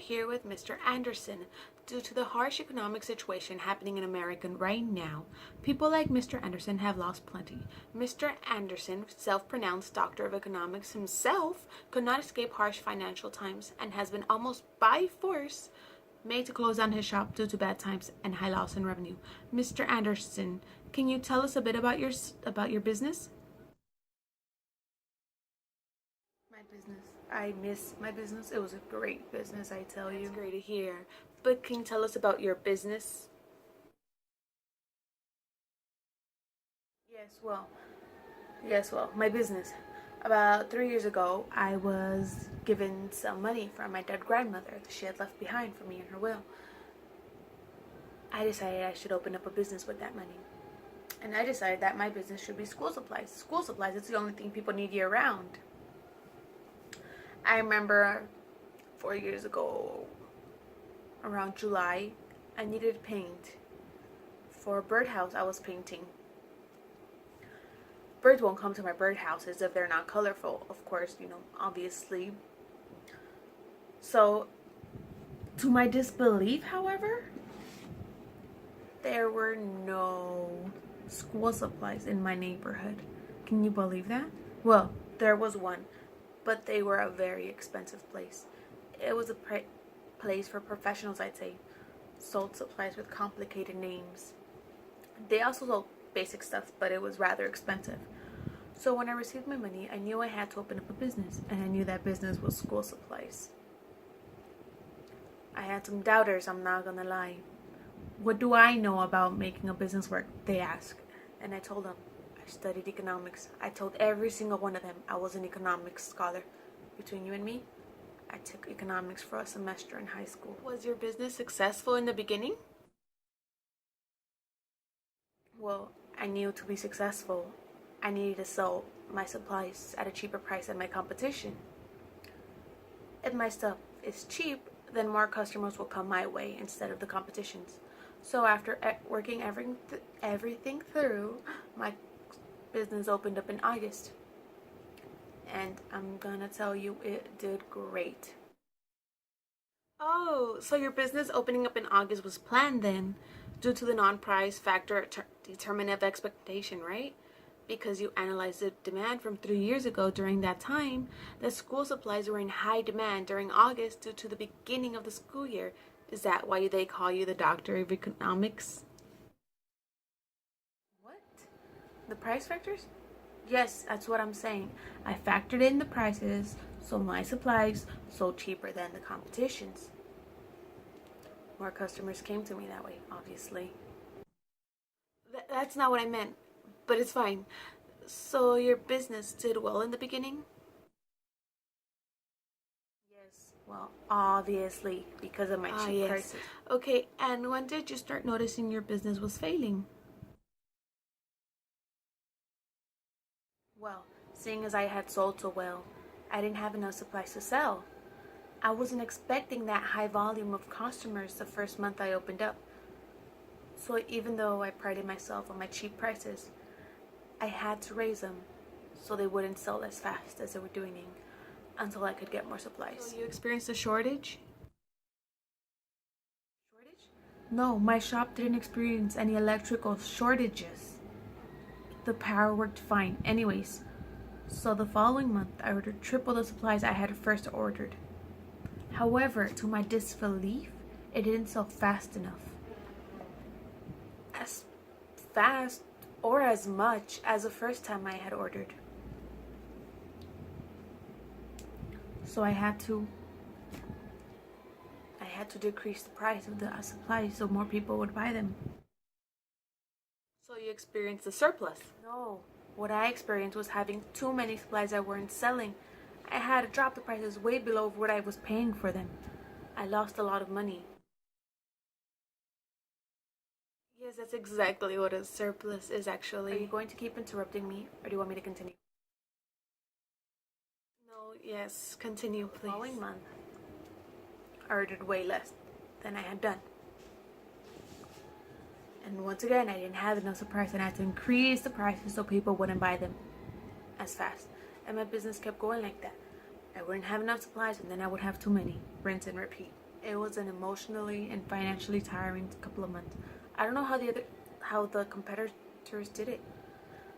here with Mr. Anderson. Due to the harsh economic situation happening in America right now, people like Mr. Anderson have lost plenty. Mr. Anderson, self-pronounced doctor of economics himself, could not escape harsh financial times and has been almost by force made to close down his shop due to bad times and high loss in revenue. Mr. Anderson, can you tell us a bit about your business? My business. I miss my business. It was a great business, I tell you. It's great to hear. But can you tell us about your business? Yes, well, my business. About 3 years ago, I was given some money from my dead grandmother that she had left behind for me in her will. I decided I should open up a business with that money. And I decided that my business should be school supplies. School supplies, it's the only thing people need year round. I remember 4 years ago, around July, I needed paint for a birdhouse I was painting. Birds won't come to my birdhouses if they're not colorful, of course, obviously. So, to my disbelief, however, there were no school supplies in my neighborhood. Can you believe that? Well, there was one, but they were a very expensive place. It was a place for professionals, I'd say. Sold supplies with complicated names. They also sold basic stuff, but it was rather expensive. So when I received my money, I knew I had to open up a business, and I knew that business was school supplies. I had some doubters, I'm not gonna lie. What do I know about making a business work? They asked. And I told them, I studied economics. I told every single one of them I was an economics scholar. Between you and me, I took economics for a semester in high school. Was your business successful in the beginning? Well, I knew to be successful, I needed to sell my supplies at a cheaper price than my competition. If my stuff is cheap, then more customers will come my way instead of the competition's. So after working everything through, my business opened up in August. And I'm gonna tell you, it did great. Oh, so your business opening up in August was planned then, due to the non-price factor determinative expectation, right? Because you analyzed the demand from 3 years ago. During that time, the school supplies were in high demand during August due to the beginning of the school year. Is that why they call you the doctor of economics? What? The price factors? Yes, that's what I'm saying. I factored in the prices, so my supplies sold cheaper than the competition's. More customers came to me that way, obviously. That's not what I meant, but it's fine. So your business did well in the beginning? Yes, well, obviously, because of my cheap prices. Okay, and when did you start noticing your business was failing? Well, seeing as I had sold so well, I didn't have enough supplies to sell. I wasn't expecting that high volume of customers the first month I opened up. So even though I prided myself on my cheap prices, I had to raise them so they wouldn't sell as fast as they were doing until I could get more supplies. So you experienced a shortage? Shortage? No, my shop didn't experience any electrical shortages. The power worked fine anyways. So the following month, I ordered triple the supplies I had first ordered. However, to my disbelief, it didn't sell fast enough. As fast or as much as the first time I had ordered. So I had to decrease the price of the supplies so more people would buy them. So you experienced a surplus? No. What I experienced was having too many supplies that weren't selling. I had to drop the prices way below what I was paying for them. I lost a lot of money. Yes, that's exactly what a surplus is actually. Are you going to keep interrupting me, or do you want me to continue? No, yes, continue please. The following month, I ordered way less than I had done. And once again, I didn't have enough supplies and I had to increase the prices so people wouldn't buy them as fast. And my business kept going like that. I wouldn't have enough supplies and then I would have too many. Rinse and repeat. It was an emotionally and financially tiring couple of months. I don't know how the competitors did it.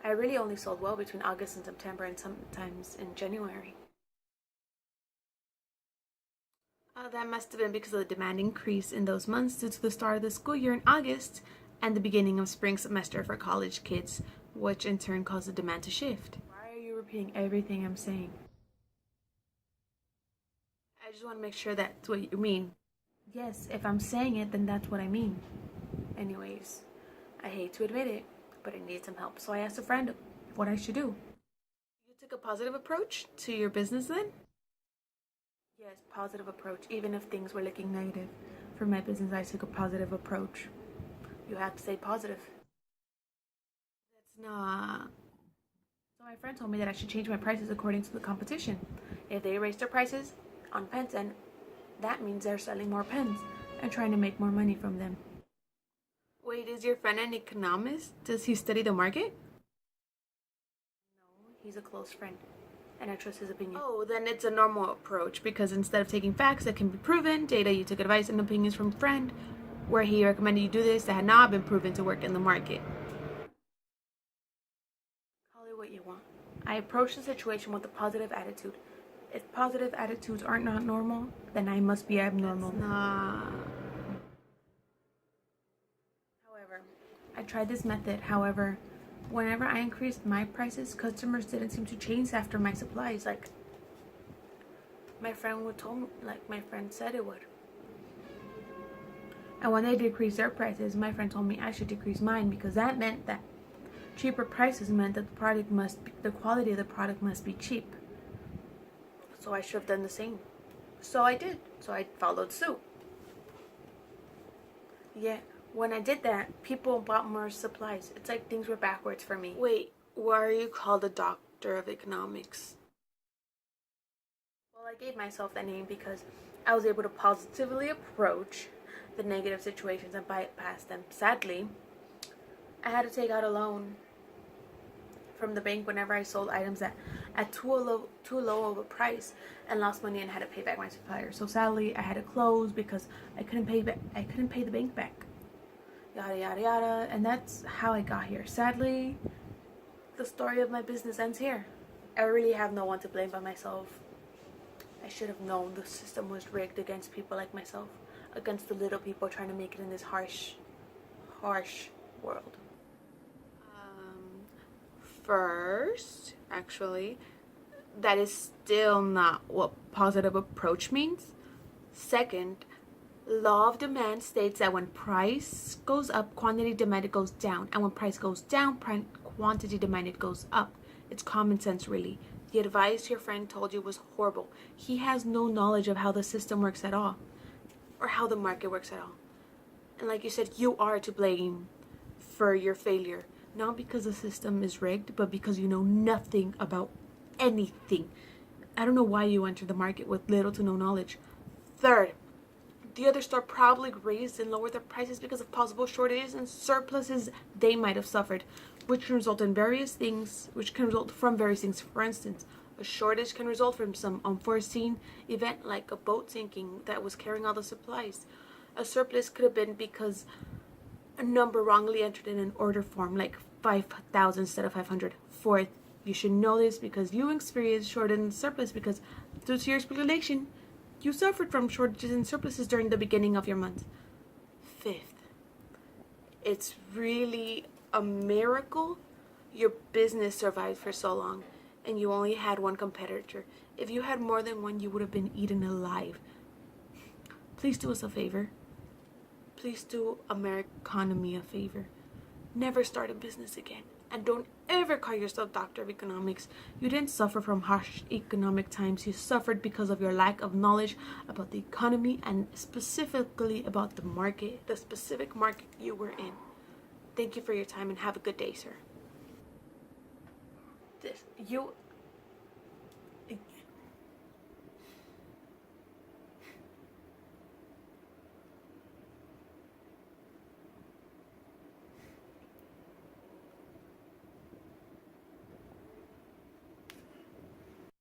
I really only sold well between August and September and sometimes in January. That must have been because of the demand increase in those months due to the start of the school year in August and the beginning of spring semester for college kids, which in turn caused the demand to shift. Why are you repeating everything I'm saying? I just want to make sure that's what you mean. Yes, if I'm saying it, then that's what I mean. Anyways, I hate to admit it, but I needed some help, so I asked a friend what I should do. You took a positive approach to your business then? Yes, positive approach, even if things were looking negative. For my business, I took a positive approach. You have to stay positive. That's not. So my friend told me that I should change my prices according to the competition. If they raise their prices on pens, then that means they're selling more pens and trying to make more money from them. Wait, is your friend an economist? Does he study the market? No, he's a close friend, and I trust his opinion. Oh, then it's a normal approach because instead of taking facts that can be proven, data, you took advice and opinions from a friend where he recommended you do this that had not been proven to work in the market. Call it what you want. I approach the situation with a positive attitude. If positive attitudes aren't not normal, then I must be abnormal. That's not. However, I tried this method. However, whenever I increased my prices, customers didn't seem to change after my supplies. Like my friend said it would. And when they decreased their prices, my friend told me I should decrease mine because that meant that cheaper prices meant that the quality of the product must be cheap. So I should have done the same. So I did. So I followed suit. Yeah, when I did that, people bought more supplies. It's like things were backwards for me. Wait, why are you called a doctor of economics? Well, I gave myself that name because I was able to positively approach the negative situations and bypass them. Sadly, I had to take out a loan from the bank whenever I sold items at too low of a price and lost money and had to pay back my supplier. So sadly, I had to close because I couldn't pay the bank back. Yada yada yada, and that's how I got here. Sadly, the story of my business ends here. I really have no one to blame but myself. I should have known the system was rigged against people like myself, against the little people trying to make it in this harsh world. First, actually, that is still not what positive approach means. Second, law of demand states that when price goes up, quantity demanded goes down, and when price goes down, quantity demanded goes up. It's common sense, really. The advice your friend told you was horrible. He has no knowledge of how the system works at all, or how the market works at all. And like you said, you are to blame for your failure. Not because the system is rigged, but because you know nothing about anything. I don't know why you entered the market with little to no knowledge. Third, the other store probably raised and lowered their prices because of possible shortages and surpluses they might have suffered, which can result from various things. For instance, a shortage can result from some unforeseen event like a boat sinking that was carrying all the supplies. A surplus could have been because a number wrongly entered in an order form, like 5,000 instead of 500. Fourth, you should know this because you experienced shortage and surplus because due to your speculation, you suffered from shortages and surpluses during the beginning of your month. Fifth, it's really a miracle your business survived for so long and you only had one competitor. If you had more than one, you would have been eaten alive. Please do us a favor. Please do Americonomy a favor. Never start a business again. And don't ever call yourself Doctor of Economics. You didn't suffer from harsh economic times. You suffered because of your lack of knowledge about the economy and specifically about the market, the specific market you were in. Thank you for your time and have a good day, sir.